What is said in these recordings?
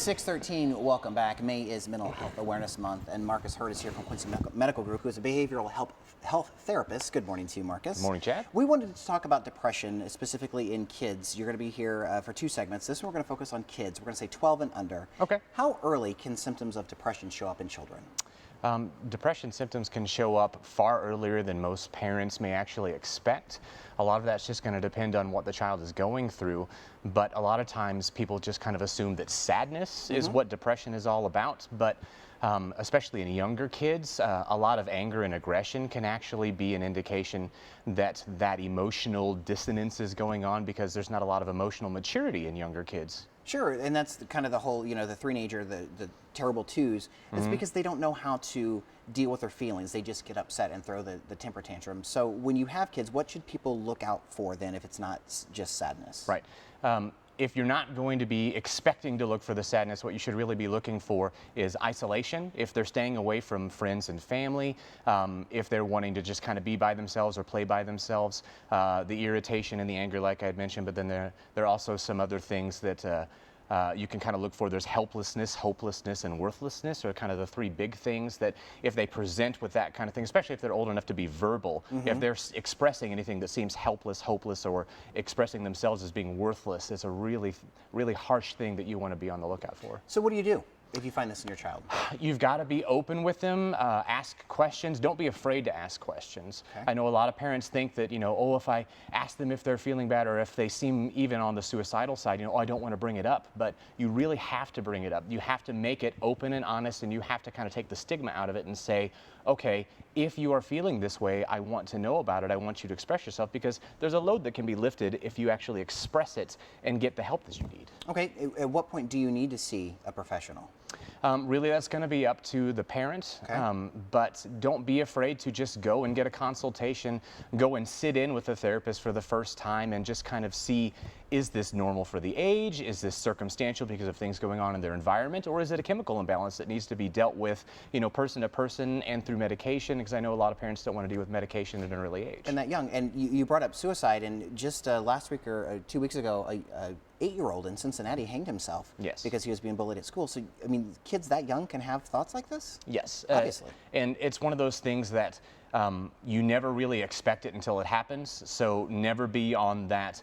6:13, welcome back. May is Mental Health Awareness Month, and Marcus Hurd is here from Quincy Medical Group, who is a behavioral health therapist. Good morning to you, Marcus. Good morning, Chad. We wanted to talk about depression, specifically in kids. You're going to be here for 2 segments. This one we're going to focus on kids. We're going to say 12 and under. Okay. How early can symptoms of depression show up in children? Depression symptoms can show up far earlier than most parents may actually expect. A lot of that's just going to depend on what the child is going through, but a lot of times people just kind of assume that sadness is what depression is all about, but especially in younger kids, a lot of anger and aggression can actually be an indication that that emotional dissonance is going on because there's not a lot of emotional maturity in younger kids. Sure, and that's kind of the whole, the teenager, the terrible twos. It's because they don't know how to deal with their feelings. They just get upset and throw the temper tantrum. So when you have kids, what should people look out for then if it's not just sadness? Right. If you're not going to be expecting to look for the sadness, what you should really be looking for is isolation. If they're staying away from friends and family, if they're wanting to just kind of be by themselves or play by themselves, the irritation and the anger, like I had mentioned, but then there are also some other things that you can kind of look for. There's helplessness, hopelessness, and worthlessness are kind of the 3 big things that if they present with that kind of thing, especially if they're old enough to be verbal, if they're expressing anything that seems helpless, hopeless, or expressing themselves as being worthless, it's a really, really harsh thing that you want to be on the lookout for. So what do you do if you find this in your child? You've got to be open with them, ask questions. Don't be afraid to ask questions. Okay. I know a lot of parents think that, oh, if I ask them if they're feeling bad or if they seem even on the suicidal side, oh, I don't want to bring it up. But you really have to bring it up. You have to make it open and honest, and you have to kind of take the stigma out of it and say, okay, if you are feeling this way, I want to know about it. I want you to express yourself, because there's a load that can be lifted if you actually express it and get the help that you need. Okay, at what point do you need to see a professional? Really, that's going to be up to the parent, Okay. but don't be afraid to just go and get a consultation, go and sit in with a therapist for the first time and just kind of see, is this normal for the age? Is this circumstantial because of things going on in their environment? Or is it a chemical imbalance that needs to be dealt with, person to person and through medication? Because I know a lot of parents don't want to deal with medication at an early age. And that young, and you brought up suicide, and just last week or 2 weeks ago, a 8-year-old in Cincinnati hanged himself. Yes. Because he was being bullied at school. So, I mean, kids that young can have thoughts like this? Yes. Obviously. And it's one of those things that you never really expect it until it happens. So never be on that,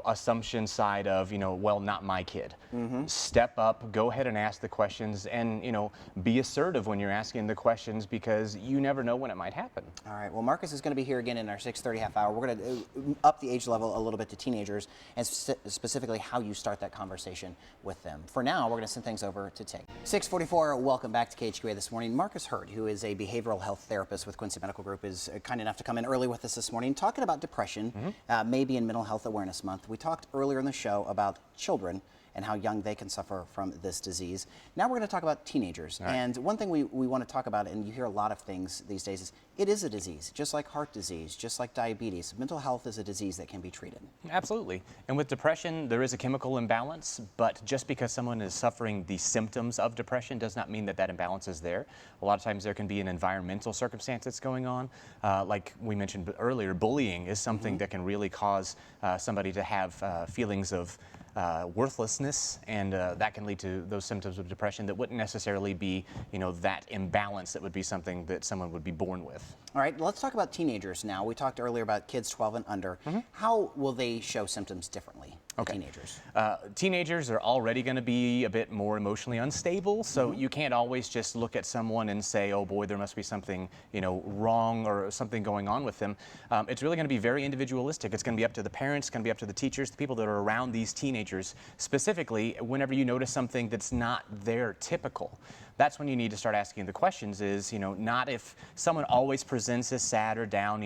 assumption side of, well, not my kid. Step up, go ahead and ask the questions, and, be assertive when you're asking the questions, because you never know when it might happen. All right. Well, Marcus is going to be here again in our 6:30 half hour. We're going to up the age level a little bit to teenagers, and specifically how you start that conversation with them. For now, we're going to send things over to Tig. 6:44. Welcome back to KHQA this morning. Marcus Hurd, who is a behavioral health therapist with Quincy Medical Group, is kind enough to come in early with us this morning, talking about depression, maybe in Mental Health Awareness Month. We talked earlier in the show about children and how young they can suffer from this disease. Now we're going to talk about teenagers. Right. And one thing we want to talk about, and you hear a lot of things these days, is it is a disease, just like heart disease, just like diabetes. Mental health is a disease that can be treated. Absolutely. And with depression, there is a chemical imbalance, but just because someone is suffering the symptoms of depression does not mean that that imbalance is there. A lot of times there can be an environmental circumstance that's going on. Like we mentioned earlier, bullying is something that can really cause somebody to have feelings of worthlessness, and that can lead to those symptoms of depression that wouldn't necessarily be, that imbalance that would be something that someone would be born with. All right, let's talk about teenagers now. We talked earlier about kids 12 and under. How will they show symptoms differently for teenagers? Teenagers are already going to be a bit more emotionally unstable, so you can't always just look at someone and say, oh boy, there must be something, wrong or something going on with them. It's really going to be very individualistic. It's going to be up to the parents, it's going to be up to the teachers, the people that are around these teenagers. Specifically, whenever you notice something that's not their typical, that's when you need to start asking the questions. Is, not if someone always presents as sad or down,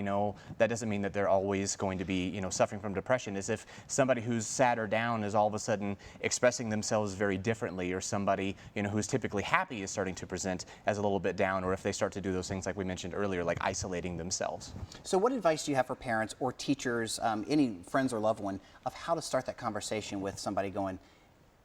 that doesn't mean that they're always going to be, suffering from depression. Is if somebody who's sad or down is all of a sudden expressing themselves very differently, or somebody, who's typically happy is starting to present as a little bit down, or if they start to do those things like we mentioned earlier, like isolating themselves. So what advice do you have for parents or teachers, any friends or loved one, of how to start that conversation with somebody going,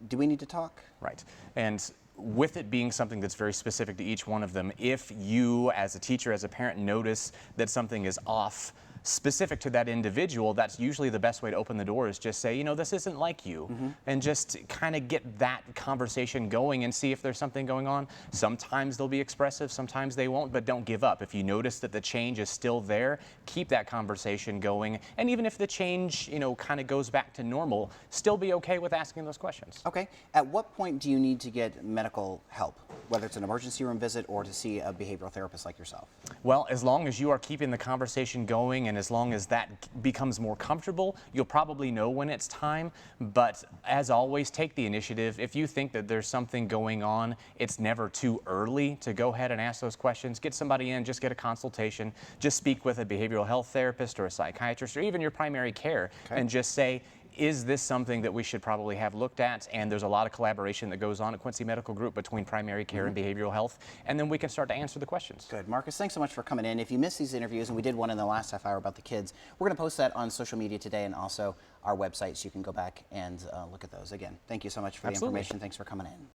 do we need to talk? Right. And with it being something that's very specific to each one of them, if you as a teacher, as a parent, notice that something is off, specific to that individual, that's usually the best way to open the door, is just say, you know, this isn't like you, and just kind of get that conversation going and see if there's something going on. Sometimes they'll be expressive, sometimes they won't, but don't give up. If you notice that the change is still there, keep that conversation going. And even if the change, you know, kind of goes back to normal, still be okay with asking those questions. Okay. At what point do you need to get medical help, whether it's an emergency room visit or to see a behavioral therapist like yourself? Well, as long as you are keeping the conversation going and as long as that becomes more comfortable, you'll probably know when it's time. But as always, take the initiative. If you think that there's something going on, it's never too early to go ahead and ask those questions. Get somebody in, just get a consultation, just speak with a behavioral health therapist or a psychiatrist or even your primary care, and just say, is this something that we should probably have looked at? And there's a lot of collaboration that goes on at Quincy Medical Group between primary care and behavioral health, and then we can start to answer the questions. Good. Marcus, thanks so much for coming in. If you missed these interviews, and we did one in the last half hour about the kids, we're going to post that on social media today and also our website, so you can go back and look at those. Again, thank you so much for the information. Thanks for coming in.